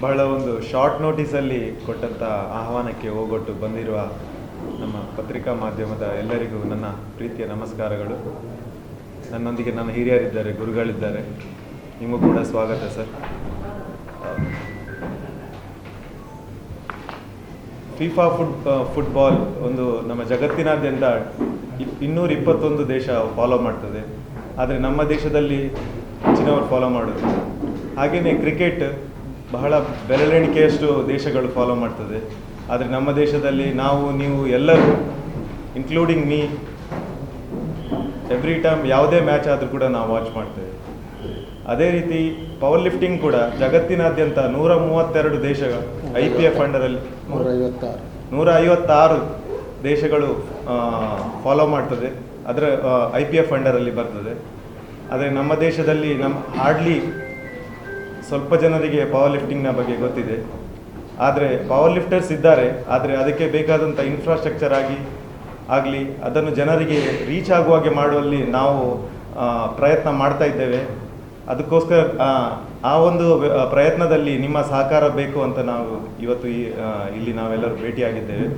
ಬಹಳ ಒಂದು ಶಾರ್ಟ್ ನೋಟಿಸಲ್ಲಿ ಕೊಟ್ಟಂಥ ಆಹ್ವಾನಕ್ಕೆ ಹೋಗೊಟ್ಟು ಬಂದಿರುವ ನಮ್ಮ ಪತ್ರಿಕಾ ಮಾಧ್ಯಮದ ಎಲ್ಲರಿಗೂ ನನ್ನ ಪ್ರೀತಿಯ ನಮಸ್ಕಾರಗಳು. ನನ್ನೊಂದಿಗೆ ನನ್ನ ಹಿರಿಯರಿದ್ದಾರೆ, ಗುರುಗಳಿದ್ದಾರೆ. ನಿಮಗೂ ಕೂಡ ಸ್ವಾಗತ ಸರ್. ಫಿಫಾ ಫುಟ್ಬಾಲ್ ಒಂದು ನಮ್ಮ ಜಗತ್ತಿನಾದ್ಯಂತ 221 ದೇಶ ಫಾಲೋ ಮಾಡ್ತದೆ. ಆದರೆ ನಮ್ಮ ದೇಶದಲ್ಲಿ ಹೆಚ್ಚಿನವರು ಫಾಲೋ ಮಾಡೋದು. ಹಾಗೆಯೇ ಕ್ರಿಕೆಟ್ ಬಹಳ ಬೆರಳೆಣಿಕೆಯಷ್ಟು ದೇಶಗಳು ಫಾಲೋ ಮಾಡ್ತದೆ. ಆದರೆ ನಮ್ಮ ದೇಶದಲ್ಲಿ ನಾವು ನೀವು ಎಲ್ಲರೂ ಇನ್ಕ್ಲೂಡಿಂಗ್ ಮೀ ಎವ್ರಿ ಟೈಮ್ ಯಾವುದೇ ಮ್ಯಾಚ್ ಆದರೂ ಕೂಡ ನಾವು ವಾಚ್ ಮಾಡ್ತೇವೆ. ಅದೇ ರೀತಿ ಪವರ್ ಲಿಫ್ಟಿಂಗ್ ಕೂಡ ಜಗತ್ತಿನಾದ್ಯಂತ 132 ದೇಶಗಳು IPF ಅಂಡರಲ್ಲಿ 156 ದೇಶಗಳು ಫಾಲೋ ಮಾಡ್ತದೆ. ಅದರ IPF ಅಂಡರಲ್ಲಿ ಬರ್ತದೆ. ಆದರೆ ನಮ್ಮ ದೇಶದಲ್ಲಿ ಹಾರ್ಡ್ಲಿ ಸ್ವಲ್ಪ ಜನರಿಗೆ ಪವರ್ ಲಿಫ್ಟಿಂಗ್ನ ಬಗ್ಗೆ ಗೊತ್ತಿದೆ. ಆದರೆ ಪವರ್ ಲಿಫ್ಟರ್ಸ್ ಇದ್ದಾರೆ, ಆದರೆ ಅದಕ್ಕೆ ಬೇಕಾದಂಥ ಇನ್ಫ್ರಾಸ್ಟ್ರಕ್ಚರ್ ಆಗಲಿ ಅದನ್ನು ಜನರಿಗೆ ರೀಚ್ ಆಗುವ ಹಾಗೆ ಮಾಡುವಲ್ಲಿ ನಾವು ಪ್ರಯತ್ನ ಮಾಡ್ತಾ ಇದ್ದೇವೆ. ಅದಕ್ಕೋಸ್ಕರ ಆ ಒಂದು ಪ್ರಯತ್ನದಲ್ಲಿ ನಿಮ್ಮ ಸಹಕಾರ ಬೇಕು ಅಂತ ನಾವು ಇವತ್ತು ಇಲ್ಲಿ ನಾವೆಲ್ಲರೂ ಭೇಟಿಯಾಗಿದ್ದೇವೆ.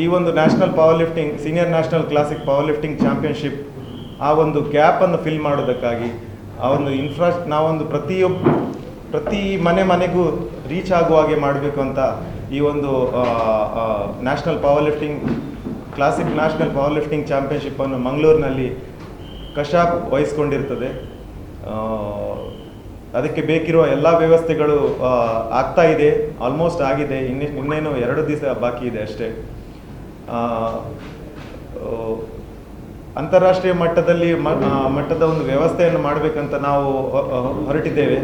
ಈ ಒಂದು national power lifting senior national classic power lifting championship ಆ ಒಂದು ಗ್ಯಾಪನ್ನು ಫಿಲ್ ಮಾಡೋದಕ್ಕಾಗಿ ಆ ಒಂದು ನಾವೊಂದು ಪ್ರತಿ ಮನೆಗೂ ರೀಚ್ ಆಗುವ ಹಾಗೆ ಮಾಡಬೇಕು ಅಂತ ಈ ಒಂದು national power lifting classic national power lifting ಚಾಂಪಿಯನ್ಶಿಪ್ಪನ್ನು ಮಂಗಳೂರಿನಲ್ಲಿ ಕಶಾಪ್ ವಹಿಸ್ಕೊಂಡಿರ್ತದೆ. ಅದಕ್ಕೆ ಬೇಕಿರುವ ಎಲ್ಲ ವ್ಯವಸ್ಥೆಗಳು ಆಗ್ತಾ ಇದೆ, ಆಲ್ಮೋಸ್ಟ್ ಆಗಿದೆ. ಇನ್ನೇನು 2 ದಿವಸ ಬಾಕಿ ಇದೆ ಅಷ್ಟೇ. ಅಂತಾರಾಷ್ಟ್ರೀಯ ಮಟ್ಟದ ಒಂದು ವ್ಯವಸ್ಥೆಯನ್ನು ಮಾಡಬೇಕಂತ ನಾವು ಹೊರಟಿದ್ದೇವೆ.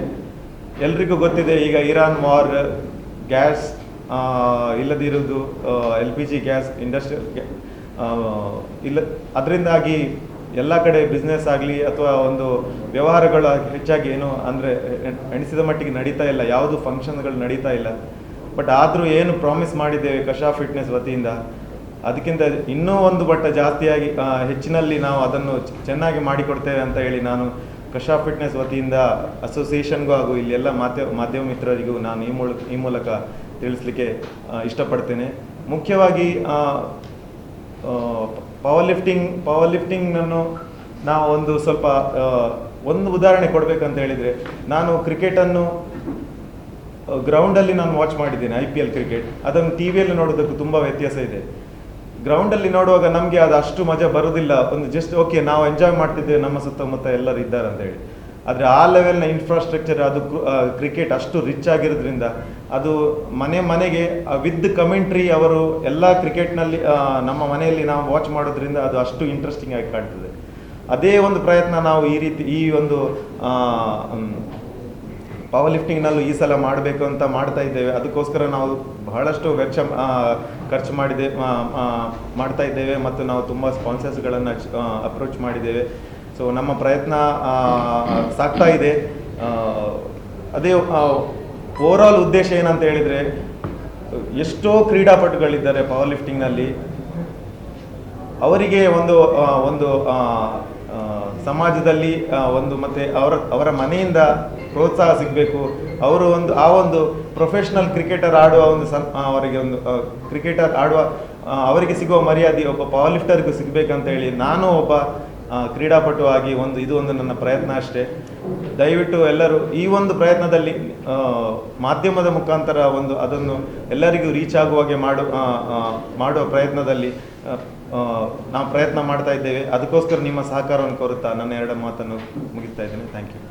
ಎಲ್ರಿಗೂ ಗೊತ್ತಿದೆ, ಈಗ ಇರಾನ್ ವಾರ್, ಗ್ಯಾಸ್ ಇಲ್ಲದಿರುವುದು, LPG ಗ್ಯಾಸ್ ಇಂಡಸ್ಟ್ರಿಯಲ್ ಇಲ್ಲ, ಅದರಿಂದಾಗಿ ಎಲ್ಲ ಕಡೆ ಬಿಸ್ನೆಸ್ ಆಗಲಿ ಅಥವಾ ಒಂದು ವ್ಯವಹಾರಗಳು ಹೆಚ್ಚಾಗಿ ಏನು ಅಂದರೆ ಎಣಿಸಿದ ಮಟ್ಟಿಗೆ ನಡೀತಾ ಇಲ್ಲ, ಯಾವುದು ಫಂಕ್ಷನ್ಗಳು ನಡೀತಾ ಇಲ್ಲ. ಬಟ್ ಆದರೂ ಏನು ಪ್ರಾಮಿಸ್ ಮಾಡಿದ್ದೇವೆ ಕಶಾ ಫಿಟ್ನೆಸ್ ವತಿಯಿಂದ, ಅದಕ್ಕಿಂತ ಇನ್ನೂ ಒಂದು ಮಟ್ಟ ಜಾಸ್ತಿಯಾಗಿ ಹೆಚ್ಚಿನಲ್ಲಿ ನಾವು ಅದನ್ನು ಚೆನ್ನಾಗಿ ಮಾಡಿಕೊಡ್ತೇವೆ ಅಂತ ಹೇಳಿ ನಾನು ಕಶಾ ಫಿಟ್ನೆಸ್ ವತಿಯಿಂದ ಅಸೋಸಿಯೇಷನ್ಗೂ ಹಾಗೂ ಇಲ್ಲಿ ಎಲ್ಲ ಮಾಧ್ಯಮ ಮಿತ್ರರಿಗೂ ನಾನು ಈ ಮೂಲಕ ತಿಳಿಸ್ಲಿಕ್ಕೆ ಇಷ್ಟಪಡ್ತೇನೆ. ಮುಖ್ಯವಾಗಿ ಪವರ್ ಲಿಫ್ಟಿಂಗ್ನನ್ನು ನಾವು ಒಂದು ಸ್ವಲ್ಪ ಒಂದು ಉದಾಹರಣೆ ಕೊಡಬೇಕಂತ ಹೇಳಿದರೆ, ನಾನು ಕ್ರಿಕೆಟನ್ನು ಗ್ರೌಂಡಲ್ಲಿ ನಾನು ವಾಚ್ ಮಾಡಿದ್ದೇನೆ, IPL ಕ್ರಿಕೆಟ್. ಅದನ್ನು TV ಯಲ್ಲಿ ನೋಡೋದಕ್ಕೂ ತುಂಬ ವ್ಯತ್ಯಾಸ ಇದೆ. ಗ್ರೌಂಡಲ್ಲಿ ನೋಡುವಾಗ ನಮಗೆ ಅದು ಅಷ್ಟು ಮಜಾ ಬರೋದಿಲ್ಲ. ಒಂದು ಜಸ್ಟ್ ಓಕೆ, ನಾವು ಎಂಜಾಯ್ ಮಾಡ್ತಿದ್ದೇವೆ, ನಮ್ಮ ಸುತ್ತಮುತ್ತ ಎಲ್ಲರೂ ಇದ್ದಾರೆ ಅಂತ ಹೇಳಿ. ಆದರೆ ಆ ಲೆವೆಲ್ನ ಇನ್ಫ್ರಾಸ್ಟ್ರಕ್ಚರ್, ಅದು ಕ್ರಿಕೆಟ್ ಅಷ್ಟು ರಿಚ್ ಆಗಿರೋದ್ರಿಂದ ಅದು ಮನೆಗೆ ವಿತ್ ಕಮೆಂಟ್ರಿ ಅವರು ಎಲ್ಲ ಕ್ರಿಕೆಟ್ನಲ್ಲಿ ನಮ್ಮ ಮನೆಯಲ್ಲಿ ನಾವು ವಾಚ್ ಮಾಡೋದ್ರಿಂದ ಅದು ಅಷ್ಟು ಇಂಟ್ರೆಸ್ಟಿಂಗ್ ಆಗಿ ಕಾಣ್ತದೆ. ಅದೇ ಒಂದು ಪ್ರಯತ್ನ ನಾವು ಈ ಒಂದು ಪವರ್ ಲಿಫ್ಟಿಂಗ್ನಲ್ಲೂ ಈ ಸಲ ಮಾಡಬೇಕು ಅಂತ ಮಾಡ್ತಾ ಇದ್ದೇವೆ. ಅದಕ್ಕೋಸ್ಕರ ನಾವು ಬಹಳಷ್ಟು ವೆಚ್ಚ ಖರ್ಚು ಮಾಡ್ತಾ ಇದ್ದೇವೆ ಮತ್ತು ನಾವು ತುಂಬ ಸ್ಪಾನ್ಸರ್ಸ್ಗಳನ್ನು ಅಪ್ರೋಚ್ ಮಾಡಿದ್ದೇವೆ. ಸೊ ನಮ್ಮ ಪ್ರಯತ್ನ ಸಾಗ್ತಾ ಇದೆ. ಅದೇ ಓವರಾಲ್ ಉದ್ದೇಶ ಏನಂತ ಹೇಳಿದರೆ, ಎಷ್ಟೋ ಕ್ರೀಡಾಪಟುಗಳಿದ್ದಾರೆ ಪವರ್ ಲಿಫ್ಟಿಂಗ್ನಲ್ಲಿ. ಅವರಿಗೆ ಒಂದು ಸಮಾಜದಲ್ಲಿ ಮತ್ತು ಅವರ ಮನೆಯಿಂದ ಪ್ರೋತ್ಸಾಹ ಸಿಗಬೇಕು. ಅವರು ಒಂದು ಪ್ರೊಫೆಷ್ನಲ್ ಕ್ರಿಕೆಟರ್ ಆಡುವ ಅವರಿಗೆ ಒಂದು ಕ್ರಿಕೆಟರ್ ಆಡುವ ಅವರಿಗೆ ಸಿಗುವ ಮರ್ಯಾದೆ ಒಬ್ಬ ಪವರ್ ಲಿಫ್ಟರ್ಗೂ ಸಿಗಬೇಕಂತ ಹೇಳಿ ನಾನು ಒಬ್ಬ ಕ್ರೀಡಾಪಟು ಆಗಿ ಇದು ಒಂದು ನನ್ನ ಪ್ರಯತ್ನ ಅಷ್ಟೇ. ದಯವಿಟ್ಟು ಎಲ್ಲರೂ ಈ ಒಂದು ಪ್ರಯತ್ನದಲ್ಲಿ ಮಾಧ್ಯಮದ ಮುಖಾಂತರ ಅದನ್ನು ಎಲ್ಲರಿಗೂ ರೀಚ್ ಆಗುವಾಗೆ ಮಾಡುವ ಪ್ರಯತ್ನದಲ್ಲಿ ನಾವು ಪ್ರಯತ್ನ ಮಾಡ್ತಾ ಇದ್ದೇವೆ. ಅದಕ್ಕೋಸ್ಕರ ನಿಮ್ಮ ಸಹಕಾರವನ್ನು ಕೋರುತ್ತಾ ನನ್ನ 2 ಮಾತನ್ನು ಮುಗಿಸ್ತಾ ಇದ್ದೇನೆ. Thank you.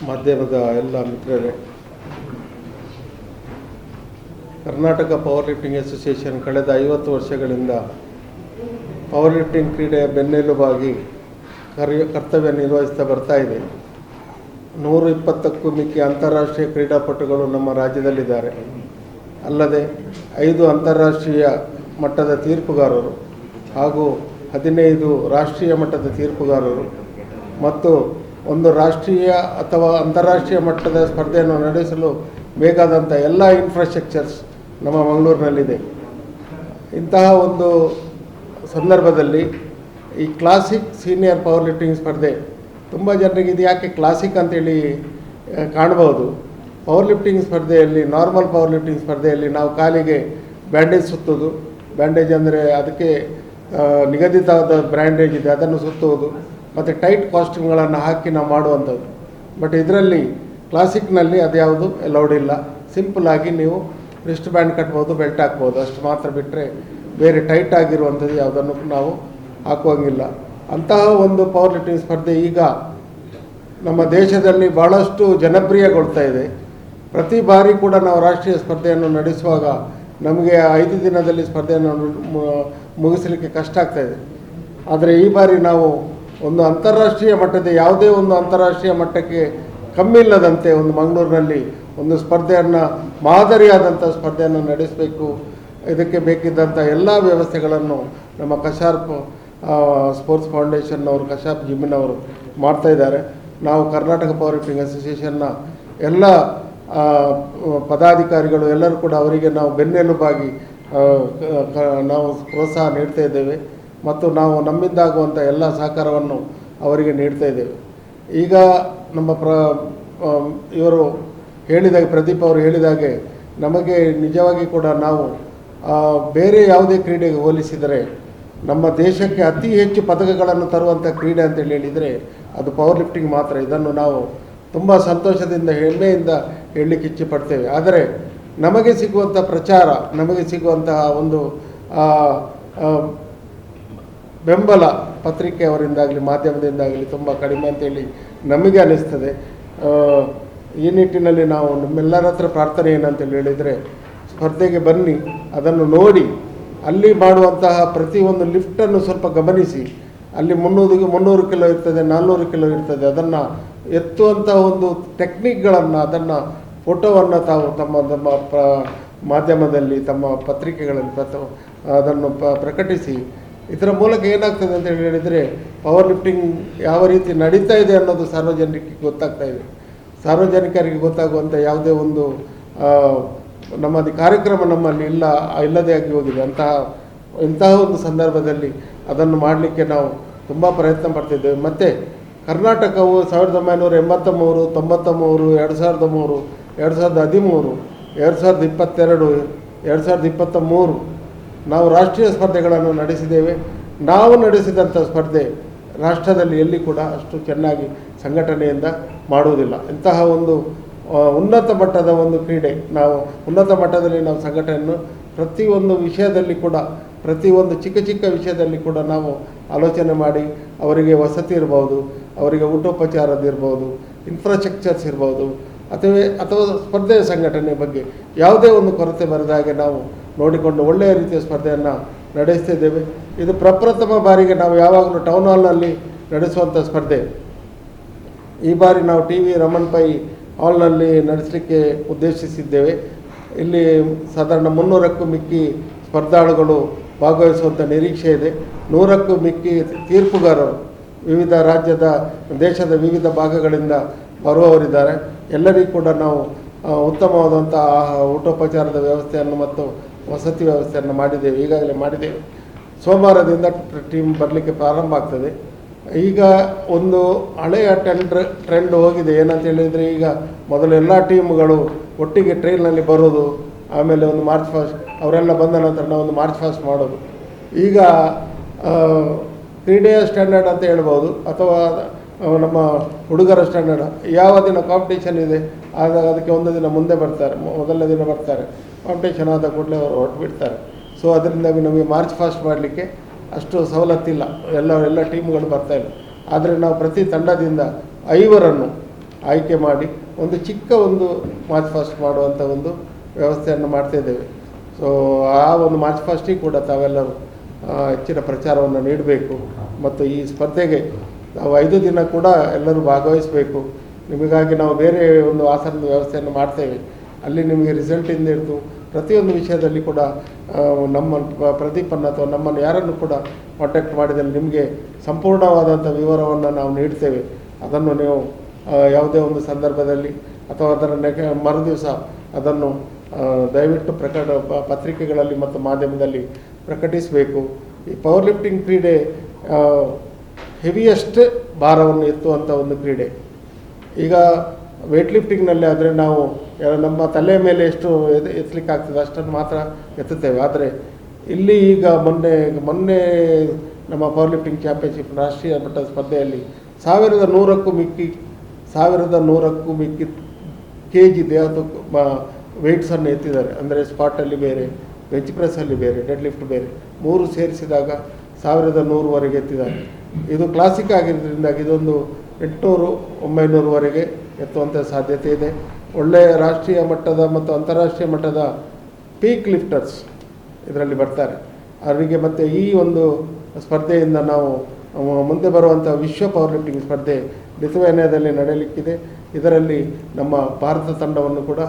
ಮಾಧ್ಯಮದ ಎಲ್ಲ ಮಿತ್ರರೇ, ಕರ್ನಾಟಕ ಪವರ್ ಲಿಫ್ಟಿಂಗ್ ಅಸೋಸಿಯೇಷನ್ ಕಳೆದ 50 ವರ್ಷಗಳಿಂದ ಪವರ್ ಲಿಫ್ಟಿಂಗ್ ಕ್ರೀಡೆಯ ಬೆನ್ನೆಲುಬಾಗಿ ಕರ್ತವ್ಯ ನಿರ್ವಹಿಸ್ತಾ ಬರ್ತಾ ಇದೆ. 120ಕ್ಕೂ ಮಿಕ್ಕಿ ಅಂತಾರಾಷ್ಟ್ರೀಯ ಕ್ರೀಡಾಪಟುಗಳು ನಮ್ಮ ರಾಜ್ಯದಲ್ಲಿದ್ದಾರೆ. ಅಲ್ಲದೆ 5 ಅಂತಾರಾಷ್ಟ್ರೀಯ ಮಟ್ಟದ ತೀರ್ಪುಗಾರರು ಹಾಗೂ 15 ರಾಷ್ಟ್ರೀಯ ಮಟ್ಟದ ತೀರ್ಪುಗಾರರು ಮತ್ತು ಒಂದು ರಾಷ್ಟ್ರೀಯ ಅಥವಾ ಅಂತಾರಾಷ್ಟ್ರೀಯ ಮಟ್ಟದ ಸ್ಪರ್ಧೆಯನ್ನು ನಡೆಸಲು ಬೇಕಾದಂಥ ಎಲ್ಲ ಇನ್ಫ್ರಾಸ್ಟ್ರಕ್ಚರ್ಸ್ ನಮ್ಮ ಮಂಗಳೂರಿನಲ್ಲಿದೆ. ಇಂತಹ ಒಂದು ಸಂದರ್ಭದಲ್ಲಿ ಈ ಕ್ಲಾಸಿಕ್ ಸೀನಿಯರ್ ಪವರ್ ಲಿಫ್ಟಿಂಗ್ ಸ್ಪರ್ಧೆ ತುಂಬ ಜನರಿಗೆ ಇದು ಯಾಕೆ ಕ್ಲಾಸಿಕ್ ಅಂತೇಳಿ ಕಾಣ್ಬೋದು. ಪವರ್ ಲಿಫ್ಟಿಂಗ್ ಸ್ಪರ್ಧೆಯಲ್ಲಿ, ನಾರ್ಮಲ್ ಪವರ್ ಲಿಫ್ಟಿಂಗ್ ಸ್ಪರ್ಧೆಯಲ್ಲಿ ನಾವು ಕಾಲಿಗೆ ಬ್ಯಾಂಡೇಜ್ ಸುತ್ತೋದು, ಬ್ಯಾಂಡೇಜ್ ಅಂದರೆ ಅದಕ್ಕೆ ನಿಗದಿತವಾದ ಬ್ರ್ಯಾಂಡೇಜ್ ಇದೆ ಅದನ್ನು ಸುತ್ತುವುದು, ಮತ್ತು ಟೈಟ್ ಕಾಸ್ಟ್ಯೂಮ್ಗಳನ್ನು ಹಾಕಿ ನಾವು ಮಾಡುವಂಥದ್ದು. ಬಟ್ ಇದರಲ್ಲಿ ಕ್ಲಾಸಿಕ್ನಲ್ಲಿ ಅದ್ಯಾವುದು ಅಲೌಡ್ ಇಲ್ಲ. ಸಿಂಪಲ್ಲಾಗಿ ನೀವು ರಿಸ್ಟ್ ಬ್ಯಾಂಡ್ ಕಟ್ಬೋದು, ಬೆಲ್ಟ್ ಹಾಕ್ಬೋದು, ಅಷ್ಟು ಮಾತ್ರ ಬಿಟ್ಟರೆ ಬೇರೆ ಟೈಟ್ ಆಗಿರುವಂಥದ್ದು ಯಾವುದನ್ನು ನಾವು ಹಾಕುವಂಗಿಲ್ಲ. ಅಂತಹ ಒಂದು ಪವರ್ ಲಿಫ್ಟಿಂಗ್ ಸ್ಪರ್ಧೆ ಈಗ ನಮ್ಮ ದೇಶದಲ್ಲಿ ಭಾಳಷ್ಟು ಜನಪ್ರಿಯಗೊಳ್ತಾ ಇದೆ. ಪ್ರತಿ ಬಾರಿ ಕೂಡ ನಾವು ರಾಷ್ಟ್ರೀಯ ಸ್ಪರ್ಧೆಯನ್ನು ನಡೆಸುವಾಗ ನಮಗೆ 5 ದಿನದಲ್ಲಿ ಸ್ಪರ್ಧೆಯನ್ನು ಮುಗಿಸಲಿಕ್ಕೆ ಕಷ್ಟ ಆಗ್ತಾಯಿದೆ. ಆದರೆ ಈ ಬಾರಿ ನಾವು ಒಂದು ಅಂತಾರಾಷ್ಟ್ರೀಯ ಮಟ್ಟದ ಯಾವುದೇ ಒಂದು ಅಂತಾರಾಷ್ಟ್ರೀಯ ಮಟ್ಟಕ್ಕೆ ಕಮ್ಮಿ ಇಲ್ಲದಂತೆ ಒಂದು ಮಂಗಳೂರಿನಲ್ಲಿ ಒಂದು ಸ್ಪರ್ಧೆಯನ್ನು, ಮಾದರಿಯಾದಂಥ ಸ್ಪರ್ಧೆಯನ್ನು ನಡೆಸಬೇಕು. ಇದಕ್ಕೆ ಬೇಕಿದ್ದಂಥ ಎಲ್ಲ ವ್ಯವಸ್ಥೆಗಳನ್ನು ನಮ್ಮ ಕಶಾರ್ಪ್ ಸ್ಪೋರ್ಟ್ಸ್ ಫೌಂಡೇಶನ್ನವರು, ಕಶಾರ್ಪ್ ಜಿಮ್ಮಿನವರು ಮಾಡ್ತಾಯಿದ್ದಾರೆ. ನಾವು ಕರ್ನಾಟಕ ಪವರ್ ಲಿಫ್ಟಿಂಗ್ ಅಸೋಸಿಯೇಷನ್ನ ಎಲ್ಲ ಪದಾಧಿಕಾರಿಗಳು ಎಲ್ಲರೂ ಕೂಡ ಅವರಿಗೆ ನಾವು ಬೆನ್ನೆಲುಬಾಗಿ ನಾವು ಪ್ರೋತ್ಸಾಹ ನೀಡ್ತಾ ಇದ್ದೇವೆ ಮತ್ತು ನಾವು ನಮ್ಮಿಂದಾಗುವಂಥ ಎಲ್ಲ ಸಹಕಾರವನ್ನು ಅವರಿಗೆ ನೀಡ್ತಾ ಇದ್ದೇವೆ. ಈಗ ನಮ್ಮ ಇವರು ಹೇಳಿದಾಗೆ, ಪ್ರದೀಪ್ ಅವರು ಹೇಳಿದಾಗೆ, ನಮಗೆ ನಿಜವಾಗಿ ಕೂಡ ನಾವು ಬೇರೆ ಯಾವುದೇ ಕ್ರೀಡೆಗೆ ಹೋಲಿಸಿದರೆ ನಮ್ಮ ದೇಶಕ್ಕೆ ಅತಿ ಹೆಚ್ಚು ಪದಕಗಳನ್ನು ತರುವಂಥ ಕ್ರೀಡೆ ಅಂತೇಳಿ ಹೇಳಿದರೆ ಅದು ಪವರ್ ಲಿಫ್ಟಿಂಗ್ ಮಾತ್ರ. ಇದನ್ನು ನಾವು ತುಂಬ ಸಂತೋಷದಿಂದ, ಹೆಮ್ಮೆಯಿಂದ ಹೇಳಲಿಕ್ಕೆ ಇಚ್ಛೆ ಪಡ್ತೇವೆ. ಆದರೆ ನಮಗೆ ಸಿಗುವಂಥ ಪ್ರಚಾರ, ನಮಗೆ ಸಿಗುವಂತಹ ಒಂದು ಬೆಂಬಲ ಪತ್ರಿಕೆಯವರಿಂದಾಗಲಿ ಮಾಧ್ಯಮದಿಂದಾಗಲಿ ತುಂಬ ಕಡಿಮೆ ಅಂತೇಳಿ ನಮಗೆ ಅನ್ನಿಸ್ತದೆ. ಈ ನಿಟ್ಟಿನಲ್ಲಿ ನಾವು ನಮ್ಮೆಲ್ಲರ ಹತ್ರ ಪ್ರಾರ್ಥನೆ ಏನಂತೇಳಿ ಹೇಳಿದರೆ, ಸ್ಪರ್ಧೆಗೆ ಬನ್ನಿ, ಅದನ್ನು ನೋಡಿ, ಅಲ್ಲಿ ಮಾಡುವಂತಹ ಪ್ರತಿಯೊಂದು ಲಿಫ್ಟನ್ನು ಸ್ವಲ್ಪ ಗಮನಿಸಿ. ಅಲ್ಲಿ 300 ಕಿಲೋ ಇರ್ತದೆ, 400 ಕಿಲೋ ಇರ್ತದೆ. ಅದನ್ನು ಎತ್ತುವಂಥ ಒಂದು ಟೆಕ್ನಿಕ್ಗಳನ್ನು, ಅದನ್ನು ಫೋಟೋವನ್ನು ತಾವು ತಮ್ಮ ಮಾಧ್ಯಮದಲ್ಲಿ, ತಮ್ಮ ಪತ್ರಿಕೆಗಳಲ್ಲಿ ಅದನ್ನು ಪ್ರಕಟಿಸಿ. ಇದರ ಮೂಲಕ ಏನಾಗ್ತದೆ ಅಂತ ಹೇಳಿದರೆ, ಪವರ್ ಲಿಫ್ಟಿಂಗ್ ಯಾವ ರೀತಿ ನಡೀತಾ ಇದೆ ಅನ್ನೋದು ಸಾರ್ವಜನಿಕರಿಗೆ ಗೊತ್ತಾಗ್ತಾ ಇದೆ. ಸಾರ್ವಜನಿಕರಿಗೆ ಗೊತ್ತಾಗುವಂಥ ಯಾವುದೇ ಒಂದು ನಮ್ಮದು ಕಾರ್ಯಕ್ರಮ ನಮ್ಮಲ್ಲಿ ಇಲ್ಲದೇ ಆಗಿ ಹೋಗಿದೆ. ಇಂತಹ ಒಂದು ಸಂದರ್ಭದಲ್ಲಿ ಅದನ್ನು ಮಾಡಲಿಕ್ಕೆ ನಾವು ತುಂಬ ಪ್ರಯತ್ನ ಪಡ್ತಿದ್ದೇವೆ. ಮತ್ತು ಕರ್ನಾಟಕವು 1983, 93, 2003, 2013, 2022, 2023 ನಾವು ರಾಷ್ಟ್ರೀಯ ಸ್ಪರ್ಧೆಗಳನ್ನು ನಡೆಸಿದ್ದೇವೆ. ನಾವು ನಡೆಸಿದಂಥ ಸ್ಪರ್ಧೆ ರಾಷ್ಟ್ರದಲ್ಲಿ ಎಲ್ಲಿ ಕೂಡ ಅಷ್ಟು ಚೆನ್ನಾಗಿ ಸಂಘಟನೆಯಿಂದ ಮಾಡುವುದಿಲ್ಲ. ಇಂತಹ ಒಂದು ಉನ್ನತ ಮಟ್ಟದ ಒಂದು ಕ್ರೀಡೆ, ನಾವು ಉನ್ನತ ಮಟ್ಟದಲ್ಲಿ ನಾವು ಸಂಘಟನೆಯನ್ನು ಪ್ರತಿಯೊಂದು ವಿಷಯದಲ್ಲಿ ಕೂಡ, ಪ್ರತಿಯೊಂದು ಚಿಕ್ಕ ವಿಷಯದಲ್ಲಿ ಕೂಡ ನಾವು ಆಲೋಚನೆ ಮಾಡಿ, ಅವರಿಗೆ ವಸತಿ ಇರ್ಬೋದು, ಅವರಿಗೆ ಊಟೋಪಚಾರದಿರ್ಬೋದು, ಇನ್ಫ್ರಾಸ್ಟ್ರಕ್ಚರ್ಸ್ ಇರ್ಬೋದು, ಅಥವಾ ಸ್ಪರ್ಧೆಯ ಸಂಘಟನೆ ಬಗ್ಗೆ ಯಾವುದೇ ಒಂದು ಕೊರತೆ ಬರದ ಹಾಗೆ ನಾವು ನೋಡಿಕೊಂಡು ಒಳ್ಳೆಯ ರೀತಿಯ ಸ್ಪರ್ಧೆಯನ್ನು ನಡೆಸ್ತಿದ್ದೇವೆ. ಇದು ಪ್ರಪ್ರಥಮ ಬಾರಿಗೆ ನಾವು ಯಾವಾಗಲೂ ಟೌನ್ ಹಾಲ್ನಲ್ಲಿ ನಡೆಸುವಂಥ ಸ್ಪರ್ಧೆ. ಈ ಬಾರಿ ನಾವು ಟಿ ವಿ ರಮಣ್ ಪೈ ಹಾಲ್ನಲ್ಲಿ ನಡೆಸಲಿಕ್ಕೆ ಉದ್ದೇಶಿಸಿದ್ದೇವೆ. ಇಲ್ಲಿ ಸಾಧಾರಣ 300ಕ್ಕೂ ಮಿಕ್ಕಿ ಸ್ಪರ್ಧಾಳುಗಳು ಭಾಗವಹಿಸುವಂಥ ನಿರೀಕ್ಷೆ ಇದೆ. 100ಕ್ಕೂ ಮಿಕ್ಕಿ ತೀರ್ಪುಗಾರರು ವಿವಿಧ ದೇಶದ ವಿವಿಧ ಭಾಗಗಳಿಂದ ಬರುವವರಿದ್ದಾರೆ. ಎಲ್ಲರಿಗೂ ಕೂಡ ನಾವು ಉತ್ತಮವಾದಂಥ ಊಟೋಪಚಾರದ ವ್ಯವಸ್ಥೆಯನ್ನು ಮತ್ತು ವಸತಿ ವ್ಯವಸ್ಥೆಯನ್ನು ಈಗಾಗಲೇ ಮಾಡಿದ್ದೇವೆ. ಸೋಮವಾರದಿಂದ ಟೀಮ್ ಬರಲಿಕ್ಕೆ ಪ್ರಾರಂಭ ಆಗ್ತದೆ. ಈಗ ಒಂದು ಹಳೆಯ ಟ್ರೆಂಡ್ ಹೋಗಿದೆ. ಏನಂತ ಹೇಳಿದರೆ, ಈಗ ಮೊದಲು ಎಲ್ಲ ಟೀಮ್ಗಳು ಒಟ್ಟಿಗೆ ಟ್ರೈನ್ನಲ್ಲಿ ಬರೋದು, ಆಮೇಲೆ ಒಂದು ಮಾರ್ಚ್ ಫಾಸ್ಟ್, ಅವರೆಲ್ಲ ಬಂದ ನಂತರ ನಾವು ಒಂದು ಮಾರ್ಚ್ ಫಾಸ್ಟ್ ಮಾಡೋದು. ಈಗ ಕ್ರೀಡೆಯ ಸ್ಟ್ಯಾಂಡರ್ಡ್ ಅಂತ ಹೇಳ್ಬೋದು, ಅಥವಾ ನಮ್ಮ ಹುಡುಗರ ಸ್ಟ್ಯಾಂಡರ್ಡ್. ಯಾವ ದಿನ ಕಾಂಪಿಟೇಷನ್ ಇದೆ ಆಗ ಅದಕ್ಕೆ ಒಂದು ದಿನ ಮುಂದೆ ಬರ್ತಾರೆ, ಮೊದಲನೇ ದಿನ ಬರ್ತಾರೆ. ಕಾಂಪಿಟೇಷನ್ ಆದ ಕೂಡಲೇ ಅವರು ಹೊರಟು ಬಿಡ್ತಾರೆ. ಸೊ ಅದರಿಂದಾಗಿ ನಮಗೆ ಮಾರ್ಚ್ ಫಾಸ್ಟ್ ಮಾಡಲಿಕ್ಕೆ ಅಷ್ಟು ಸವಲತ್ತಿಲ್ಲ, ಎಲ್ಲ ಟೀಮ್ಗಳು ಬರ್ತಾಯಿಲ್ಲ. ಆದರೆ ನಾವು ಪ್ರತಿ ತಂಡದಿಂದ 5 ಆಯ್ಕೆ ಮಾಡಿ ಒಂದು ಚಿಕ್ಕ ಒಂದು ಮಾರ್ಚ್ ಫಾಸ್ಟ್ ಮಾಡುವಂಥ ಒಂದು ವ್ಯವಸ್ಥೆಯನ್ನು ಮಾಡ್ತಾಯಿದ್ದೇವೆ. ಸೊ ಆ ಒಂದು ಮಾರ್ಚ್ ಫಾಸ್ಟಿಗೆ ಕೂಡ ತಾವೆಲ್ಲರೂ ಹೆಚ್ಚಿನ ಪ್ರಚಾರವನ್ನು ನೀಡಬೇಕು. ಮತ್ತು ಈ ಸ್ಪರ್ಧೆಗೆ ನಾವು 5 ದಿನ ಕೂಡ ಎಲ್ಲರೂ ಭಾಗವಹಿಸಬೇಕು. ನಿಮಗಾಗಿ ನಾವು ಬೇರೆ ಒಂದು ಆಸನದ ವ್ಯವಸ್ಥೆಯನ್ನು ಮಾಡ್ತೇವೆ. ಅಲ್ಲಿ ನಿಮಗೆ ರಿಸಲ್ಟಿಂದ ಹಿಡಿದು ಪ್ರತಿಯೊಂದು ವಿಷಯದಲ್ಲಿ ಕೂಡ ನಮ್ಮ ಪ್ರದೀಪನ್ನು ಅಥವಾ ನಮ್ಮನ್ನು ಯಾರನ್ನು ಕೂಡ ಕಾಂಟ್ಯಾಕ್ಟ್ ಮಾಡಿದಲ್ಲಿ ನಿಮಗೆ ಸಂಪೂರ್ಣವಾದಂಥ ವಿವರವನ್ನು ನಾವು ನೀಡ್ತೇವೆ. ಅದನ್ನು ನೀವು ಯಾವುದೇ ಒಂದು ಸಂದರ್ಭದಲ್ಲಿ ಅಥವಾ ಅದರ ಮರುದಿವಸ ಅದನ್ನು ದಯವಿಟ್ಟು ಪತ್ರಿಕೆಗಳಲ್ಲಿ ಮತ್ತು ಮಾಧ್ಯಮದಲ್ಲಿ ಪ್ರಕಟಿಸಬೇಕು. ಈ ಪವರ್ ಲಿಫ್ಟಿಂಗ್ ಕ್ರೀಡೆ ಹೆವಿಯೆಸ್ಟ್ ಭಾರವನ್ನು ಎತ್ತುವಂಥ ಒಂದು ಕ್ರೀಡೆ. ಈಗ ವೇಟ್ ಲಿಫ್ಟಿಂಗ್ನಲ್ಲಿ ಆದರೆ ನಾವು ನಮ್ಮ ತಲೆಯ ಮೇಲೆ ಎಷ್ಟು ಎತ್ತಲಿಕ್ಕೆ ಆಗ್ತದೆ ಅಷ್ಟನ್ನು ಮಾತ್ರ ಎತ್ತುತ್ತೇವೆ. ಆದರೆ ಇಲ್ಲಿ ಈಗ ಮೊನ್ನೆ ನಮ್ಮ ಪವರ್ ಲಿಫ್ಟಿಂಗ್ ಚಾಂಪಿಯನ್ಶಿಪ್ ರಾಷ್ಟ್ರೀಯ ಮಟ್ಟದ ಸ್ಪರ್ಧೆಯಲ್ಲಿ 1100ಕ್ಕೂ ಮಿಕ್ಕಿ KG ದೇಹದ ವೆಯ್ಟ್ಸನ್ನು ಎತ್ತಿದ್ದಾರೆ. ಅಂದರೆ ಸ್ಪಾಟಲ್ಲಿ ಬೇರೆ, ಬೆಂಚ್ ಪ್ರೆಸ್ಸಲ್ಲಿ ಬೇರೆ, ಡೆಡ್ ಲಿಫ್ಟ್ ಬೇರೆ, 3 ಸೇರಿಸಿದಾಗ 1100ವರೆಗೆ ಎತ್ತಿದ್ದಾರೆ. ಇದು ಕ್ಲಾಸಿಕ್ ಆಗಿರೋದ್ರಿಂದಾಗಿ ಇದೊಂದು 800-900ವರೆಗೆ ಎತ್ತುವಂಥ ಸಾಧ್ಯತೆ ಇದೆ. ಒಳ್ಳೆಯ ರಾಷ್ಟ್ರೀಯ ಮಟ್ಟದ ಮತ್ತು ಅಂತಾರಾಷ್ಟ್ರೀಯ ಮಟ್ಟದ ಪೀಕ್ ಲಿಫ್ಟರ್ಸ್ ಇದರಲ್ಲಿ ಬರ್ತಾರೆ. ಅವರಿಗೆ ಮತ್ತು ಈ ಒಂದು ಸ್ಪರ್ಧೆಯಿಂದ ನಾವು ಮುಂದೆ ಬರುವಂಥ ವಿಶ್ವ ಪವರ್ ಲಿಫ್ಟಿಂಗ್ ಸ್ಪರ್ಧೆ ಲಿಥುವೇನಿಯಾದಲ್ಲಿ ನಡೆಯಲಿಕ್ಕಿದೆ. ಇದರಲ್ಲಿ ನಮ್ಮ ಭಾರತ ತಂಡವನ್ನು ಕೂಡ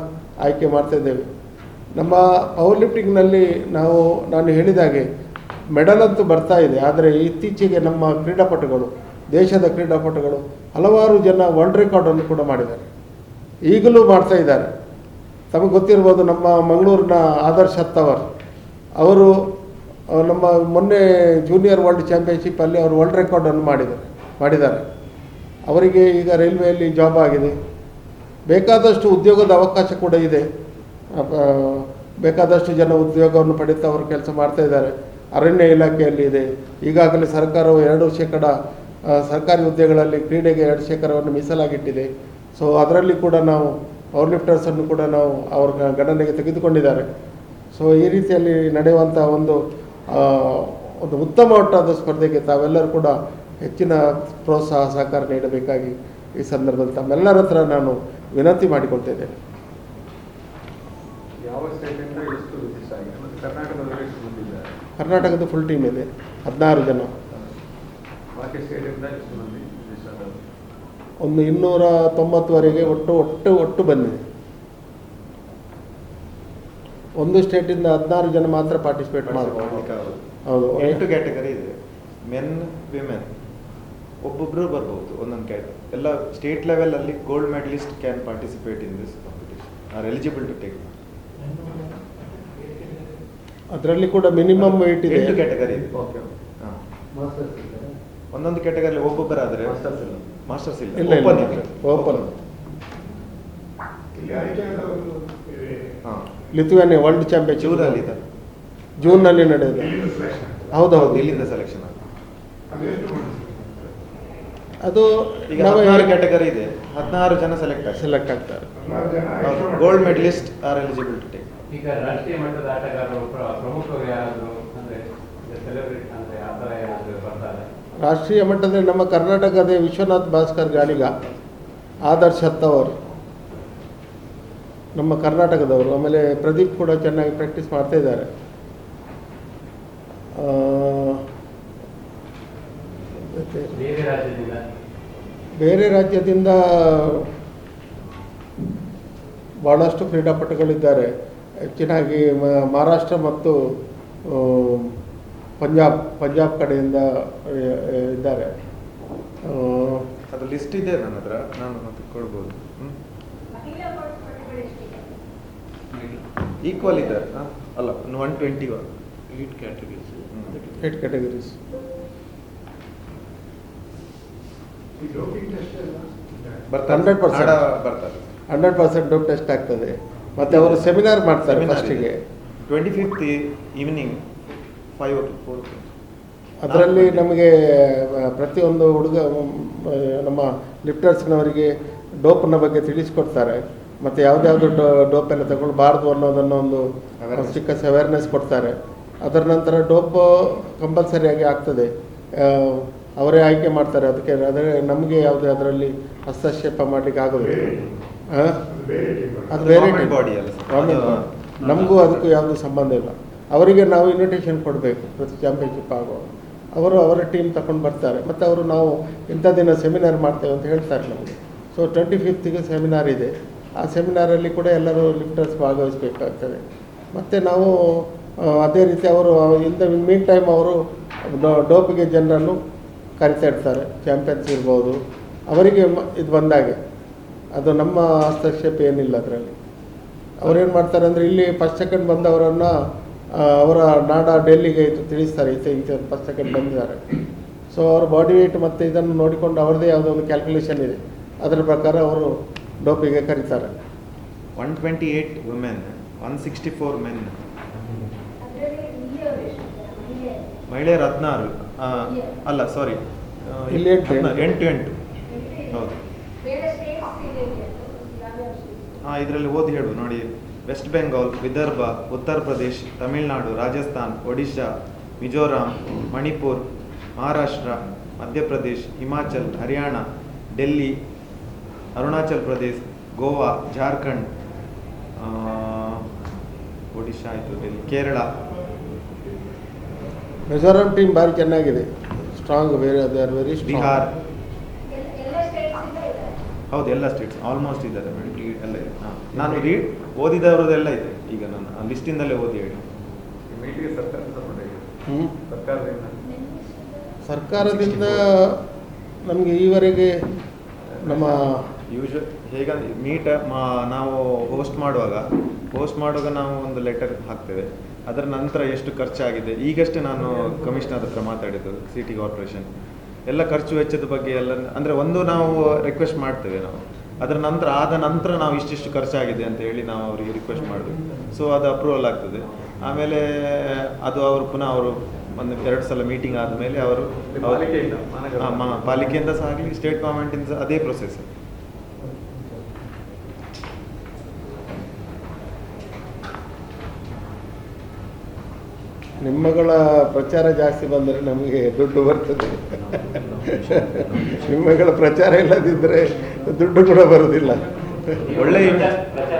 ಆಯ್ಕೆ ಮಾಡ್ತಾಯಿದ್ದೇವೆ. ನಮ್ಮ ಪವರ್ ಲಿಫ್ಟಿಂಗ್ನಲ್ಲಿ ನಾನು ಹೇಳಿದಾಗೆ ಮೆಡಲ್ ಅಂತೂ ಬರ್ತಾ ಇದೆ. ಆದರೆ ಇತ್ತೀಚೆಗೆ ನಮ್ಮ ಕ್ರೀಡಾಪಟುಗಳು, ದೇಶದ ಕ್ರೀಡಾಪಟುಗಳು ಹಲವಾರು ಜನ ವರ್ಲ್ಡ್ ರೆಕಾರ್ಡನ್ನು ಕೂಡ ಮಾಡಿದ್ದಾರೆ, ಈಗಲೂ ಮಾಡ್ತಾ ಇದ್ದಾರೆ. ತಮಗೆ ಗೊತ್ತಿರ್ಬೋದು, ನಮ್ಮ ಮಂಗಳೂರಿನ ಆದರ್ಶ್ ಹತ್ತವರ್ ಅವರು ನಮ್ಮ ಮೊನ್ನೆ ಜೂನಿಯರ್ ವರ್ಲ್ಡ್ ಚಾಂಪಿಯನ್ಶಿಪ್ಪಲ್ಲಿ ಅವರು ವರ್ಲ್ಡ್ ರೆಕಾರ್ಡನ್ನು ಮಾಡಿದ್ದಾರೆ. ಅವರಿಗೆ ಈಗ ರೈಲ್ವೆಯಲ್ಲಿ ಜಾಬ್ ಆಗಿದೆ. ಬೇಕಾದಷ್ಟು ಉದ್ಯೋಗದ ಅವಕಾಶ ಕೂಡ ಇದೆ. ಬೇಕಾದಷ್ಟು ಜನ ಉದ್ಯೋಗವನ್ನು ಪಡೆಯುತ್ತಾ ಅವರು ಕೆಲಸ ಮಾಡ್ತಾ ಇದ್ದಾರೆ. ಅರಣ್ಯ ಇಲಾಖೆಯಲ್ಲಿ ಇದೆ. ಈಗಾಗಲೇ ಸರ್ಕಾರವು 2% ಸರ್ಕಾರಿ ಹುದ್ದೆಗಳಲ್ಲಿ ಕ್ರೀಡೆಗೆ 2% ಮೀಸಲಾಗಿಟ್ಟಿದೆ. ಸೊ ಅದರಲ್ಲಿ ಕೂಡ ನಾವು ಪವರ್ ಲಿಫ್ಟರ್ಸನ್ನು ಕೂಡ ನಾವು ಅವ್ರ ಗಣನೆಗೆ ತೆಗೆದುಕೊಂಡಿದ್ದಾರೆ. ಸೊ ಈ ರೀತಿಯಲ್ಲಿ ನಡೆಯುವಂಥ ಒಂದು ಉತ್ತಮ ಮಟ್ಟದ ಸ್ಪರ್ಧೆಗೆ ತಾವೆಲ್ಲರೂ ಕೂಡ ಹೆಚ್ಚಿನ ಪ್ರೋತ್ಸಾಹ ಸಹಕಾರ ನೀಡಬೇಕಾಗಿ ಈ ಸಂದರ್ಭದಲ್ಲಿ ತಮ್ಮೆಲ್ಲರ ಹತ್ರ ನಾನು ವಿನಂತಿ ಮಾಡಿಕೊಳ್ತಿದ್ದೇನೆ. ಯಾವ ಸ್ಟೇಟಿಂದ ಎಷ್ಟು ಕರ್ನಾಟಕದಲ್ಲಿ ಎಷ್ಟು ಬಂದಿದ್ದಾರೆ? ಕರ್ನಾಟಕದ ಫುಲ್ ಟೀಮ್ ಇದೆ, 16 ಜನ. ಬಾಕಿ ಸ್ಟೇಟಿಂದ ಎಷ್ಟು ಮಂದಿ? ಒಂದು 290ವರೆಗೆ ಒಟ್ಟು ಬಂದಿದೆ. ಒಂದು ಸ್ಟೇಟಿಂದ 16 ಜನ ಮಾತ್ರ ಪಾರ್ಟಿಸಿಪೇಟ್ ಮಾಡಬಹುದು. ಹೌದು, 8 ಕ್ಯಾಟಗರಿ ಇದೆ. ಮೆನ್, ವಿಮೆನ್ ಒಬ್ಬೊಬ್ಬರು ಬರ್ಬೋದು ಒಂದೊಂದು ಕ್ಯಾಟಗರಿ. ಎಲ್ಲ ಸ್ಟೇಟ್ ಲೆವೆಲಲ್ಲಿ gold medalist can participate in this competition, are eligible to take. ಅದರಲ್ಲಿ ಕೂಡ ಮಿನಿಮಮ್ ವೆಯ್ಟ್ ಇದೆ. 8 ಕ್ಯಾಟಗರಿ ಇದೆ. ಓಕೆ. ಹಾಂ, ಮಾಸ್ಟರ್ಸ್ ಇದ್ದಾರೆ? ಒಂದೊಂದು ಕ್ಯಾಟಗರಿ ಒಬ್ಬೊಬ್ಬರಾದರೆ ಮಾಸ್ಟರ್ಸ್ ಇಲ್ಲ. ಮಾಸ್ಟರ್ಸ್ ಇಲ್ಲ, ಇಲ್ಲ, ಓಪನ್ ಇಲ್ಲ, ಇದೆ. ಓಪನ್. ಹಾಂ, ಲಿಥುವೇನಿಯಾ ವರ್ಲ್ಡ್ ಚಾಂಪಿಯನ್ಶಿಪ್ ಜೂನಲ್ಲಿ ಇದೆ. ಜೂನ್ನಲ್ಲಿ ನಡೆಯುತ್ತೆ. ಹೌದೌದು, ಇಲ್ಲಿಂದ ಸೆಲೆಕ್ಷನ್ ಅದು ಈಗ 16 ಕ್ಯಾಟಗರಿ ಇದೆ. 16 ಜನ ಸೆಲೆಕ್ಟ್ ಆಗ್ತಾರೆ. Gold medalist are eligible to take. ಈಗ ರಾಷ್ಟ್ರೀಯ ಮಟ್ಟದ ಆಟಗಾರರು ಪ್ರಮುಖರು ಯಾರಾದರೂ ಅಂದರೆ ಸೆಲೆಬ್ರಿಟಿ ಅಂದರೆ ಆ ಥರ ಏನಾದರೂ ಬರ್ತಾರೆ? ರಾಷ್ಟ್ರೀಯ ಮಟ್ಟದಲ್ಲಿ ನಮ್ಮ ಕರ್ನಾಟಕದ ವಿಶ್ವನಾಥ್ ಭಾಸ್ಕರ್ ಗಾಣಿಗ, ಆದರ್ಶ್ ಹತ್ತವರು ನಮ್ಮ ಕರ್ನಾಟಕದವರು. ಆಮೇಲೆ ಪ್ರದೀಪ್ ಕೂಡ ಚೆನ್ನಾಗಿ ಪ್ರಾಕ್ಟೀಸ್ ಮಾಡ್ತಾ ಇದ್ದಾರೆ. ಬೇರೆ ರಾಜ್ಯದಿಂದ ಭಾಳಷ್ಟು ಕ್ರೀಡಾಪಟುಗಳಿದ್ದಾರೆ. ಹೆಚ್ಚಿನಾಗಿ ಮಹಾರಾಷ್ಟ್ರ ಮತ್ತು ಪಂಜಾಬ್ ಕಡೆಯಿಂದ ಇದ್ದಾರೆ. ಅದು ಲಿಸ್ಟ್ ಇದೆ ನನ್ನ ಹತ್ರ, ನಾನು ಮತ್ತೆ ಕೊಡ್ಬೋದು. ಈಕ್ವಲ್ ಇದ್ದಾರೆ ಅಲ್ಲ, 121 8 ಕ್ಯಾಟಗರೀಸ್. 8 ಕ್ಯಾಟಗರೀಸ್. ಬರ್ತಾರೆ, 100% ಬರ್ತಾರೆ. 100% ಡೋಪ್ ಟೆಸ್ಟ್ ಆಗ್ತದೆ. ಮತ್ತು ಅವರು ಸೆಮಿನಾರ್ ಮಾಡ್ತಾರೆ ಫಸ್ಟಿಗೆ. 25th evening 5 to 4. ಅದರಲ್ಲಿ ನಮಗೆ ಪ್ರತಿಯೊಂದು ನಮ್ಮ ಲಿಫ್ಟರ್ಸ್ನವರಿಗೆ ಡೋಪ್ನ ಬಗ್ಗೆ ತಿಳಿಸ್ಕೊಡ್ತಾರೆ. ಮತ್ತು ಯಾವುದ್ಯಾವುದು ಡೋಪ್ ಎಲ್ಲ ತಗೊಳ್ಬಾರ್ದು ಅನ್ನೋದನ್ನು ಒಂದು ಚಿಕ್ಕ ಅವೇರ್ನೆಸ್ ಕೊಡ್ತಾರೆ. ಅದರ ನಂತರ ಡೋಪ್ ಕಂಪಲ್ಸರಿಯಾಗಿ ಆಗ್ತದೆ, ಅವರೇ ಆಯ್ಕೆ ಮಾಡ್ತಾರೆ. ಅದಕ್ಕೆ ನಮಗೆ ಯಾವುದೇ ಅದರಲ್ಲಿ ಹಸ್ತಕ್ಷೇಪ ಮಾಡಲಿಕ್ಕೆ ಆಗೋದಿಲ್ಲ. ಅದು ಬೇರೆ ಬಾಡಿ ಅಲ್ಲ, ನಮಗೂ ಅದಕ್ಕೂ ಯಾವುದೂ ಸಂಬಂಧ ಇಲ್ಲ. ಅವರಿಗೆ ನಾವು ಇನ್ವಿಟೇಷನ್ ಕೊಡಬೇಕು. ಪ್ರತಿ ಚಾಂಪಿಯನ್ಶಿಪ್ ಆಗುವಾಗ ಅವರು ಅವರ ಟೀಮ್ ತಗೊಂಡು ಬರ್ತಾರೆ. ಮತ್ತು ಅವರು ನಾವು ಇಂಥ ದಿನ ಸೆಮಿನಾರ್ ಮಾಡ್ತೇವೆ ಅಂತ ಹೇಳ್ತಾರೆ ನಮಗೆ. ಸೊ 25th ಸೆಮಿನಾರ್ ಇದೆ. ಆ ಸೆಮಿನಾರಲ್ಲಿ ಕೂಡ ಎಲ್ಲರೂ ಲಿಫ್ಟರ್ಸ್ ಭಾಗವಹಿಸಬೇಕಾಗ್ತದೆ. ಮತ್ತು ನಾವು ಅದೇ ರೀತಿ ಅವರು ಇಂಥ ಮೀನ್ ಟೈಮ್ ಅವರು ಡೋಪಿಗೆ ಜನರನ್ನು ಕರಿತಾ ಇರ್ತಾರೆ. ಚಾಂಪಿಯನ್ಸ್ ಇರ್ಬೋದು, ಅವರಿಗೆ ಇದು ಬಂದಾಗೆ ಅದು ನಮ್ಮ ಹಸ್ತಕ್ಷೇಪ ಏನಿಲ್ಲ ಅದರಲ್ಲಿ. ಅವರೇನು ಮಾಡ್ತಾರೆ ಅಂದರೆ ಇಲ್ಲಿ ಫಸ್ಟ್ ಸೆಕೆಂಡ್ ಬಂದವರನ್ನು ಅವರ ನಾಡ ಡೆಲ್ಲಿಗೆ ಇದು ತಿಳಿಸ್ತಾರೆ, ಇಂಥ ಫಸ್ಟ್ ಸೆಕೆಂಡ್ ಬಂದಿದ್ದಾರೆ. ಸೊ ಅವ್ರ ಬಾಡಿ ವೇಟ್ ಮತ್ತು ಇದನ್ನು ನೋಡಿಕೊಂಡು ಅವ್ರದ್ದೇ ಯಾವುದೋ ಒಂದು ಕ್ಯಾಲ್ಕುಲೇಷನ್ ಇದೆ, ಅದರ ಪ್ರಕಾರ ಅವರು ಡೋಪಿಗೆ ಕರೀತಾರೆ. 128 ವುಮೆನ್, 164 ಮೆನ್. ಮಹಿಳೆಯರು 16, ಅಲ್ಲ ಸಾರಿ, ಇಲ್ಲಿ 8 ಹೌದು. ಇದರಲ್ಲಿ ಓದಿ ಹೇಳು ನೋಡಿ. ವೆಸ್ಟ್ ಬೆಂಗಾಲ್, ವಿದರ್ಭ, ಉತ್ತರ ಪ್ರದೇಶ್, ತಮಿಳುನಾಡು, ರಾಜಸ್ಥಾನ್, ಒಡಿಶಾ, ಮಿಜೋರಾಂ, ಮಣಿಪುರ್, ಮಹಾರಾಷ್ಟ್ರ, ಮಧ್ಯಪ್ರದೇಶ್, ಹಿಮಾಚಲ್, ಹರಿಯಾಣ, ಡೆಲ್ಲಿ, ಅರುಣಾಚಲ್ ಪ್ರದೇಶ್, ಗೋವಾ, ಜಾರ್ಖಂಡ್, ಒಡಿಶಾ ಆಯಿತು, ಡೆಲ್ಲಿ, ಕೇರಳ. ಮಿಜೋರಾಂ ಟೀಮ್ ಭಾರಿ ಚೆನ್ನಾಗಿದೆ, ಸ್ಟ್ರಾಂಗ್, ವೆರಿ ವೆರಿ ಬಿಹಾರ್. ಹೌದು, ಎಲ್ಲ ಸ್ಟೇಟ್ಸ್ ಆಲ್ಮೋಸ್ಟ್ ಇದ್ದಾರೆ, ಎಲ್ಲ ಇದೆ. ನಾನು ಓದಿದವರದೆಲ್ಲ ಇದೆ. ಈಗ ನಾನು ಆ ಲಿಸ್ಟಿಂದಲೇ ಓದಿ ಹೇಳಿ. ಮೀಟಿಗೆ ಸರ್ಕಾರ ಸಪೋರ್ಟ್ ಆಗಿದೆ. ಹ್ಞೂ. ಸರ್ಕಾರದಿಂದ ಸರ್ಕಾರದಿಂದ ನಮಗೆ ಈವರೆಗೆ ನಮ್ಮ ಹೇಗಂದ್ರೆ ನಾವು ಹೋಸ್ಟ್ ಮಾಡುವಾಗ ನಾವು ಒಂದು ಲೆಟರ್ ಹಾಕ್ತೇವೆ. ಅದರ ನಂತರ ಎಷ್ಟು ಖರ್ಚಾಗಿದೆ, ಈಗಷ್ಟೇ ನಾನು ಕಮಿಷನರ್ ಹತ್ರ ಮಾತಾಡಿದ್ದು, ಸಿಟಿ ಕಾರ್ಪೊರೇಷನ್ ಎಲ್ಲ ಖರ್ಚು ವೆಚ್ಚದ ಬಗ್ಗೆ ಎಲ್ಲ, ಅಂದರೆ ಒಂದು ನಾವು ರಿಕ್ವೆಸ್ಟ್ ಮಾಡ್ತೇವೆ ನಾವು, ಅದರ ನಂತರ ಆದ ನಂತರ ನಾವು ಇಷ್ಟಿಷ್ಟು ಖರ್ಚಾಗಿದೆ ಅಂತ ಹೇಳಿ ನಾವು ಅವರಿಗೆ ರಿಕ್ವೆಸ್ಟ್ ಮಾಡಬೇಕು. ಸೊ ಅದು ಅಪ್ರೂವಲ್ ಆಗ್ತದೆ. ಆಮೇಲೆ ಅದು ಅವರು ಪುನಃ ಅವರು 1-2 ಸಲ ಮೀಟಿಂಗ್ ಆದಮೇಲೆ ಅವರು ಪಾಲಿಕೆಯಿಂದ ಸಹ ಆಗಲಿ ಸ್ಟೇಟ್ ಗೌರ್ಮೆಂಟಿಂದ ಸಹ ಅದೇ ಪ್ರೊಸೆಸ್. ನಿಮ್ಮಗಳ ಪ್ರಚಾರ ಜಾಸ್ತಿ ಬಂದರೆ ನಮಗೆ ದುಡ್ಡು ಬರ್ತದೆ. ನಿಮ್ಮಗಳ ಪ್ರಚಾರ ಇಲ್ಲದಿದ್ದರೆ ದುಡ್ಡು ಕೂಡ ಬರೋದಿಲ್ಲ. ಒಳ್ಳೆಯ ಪ್ರಚಾರ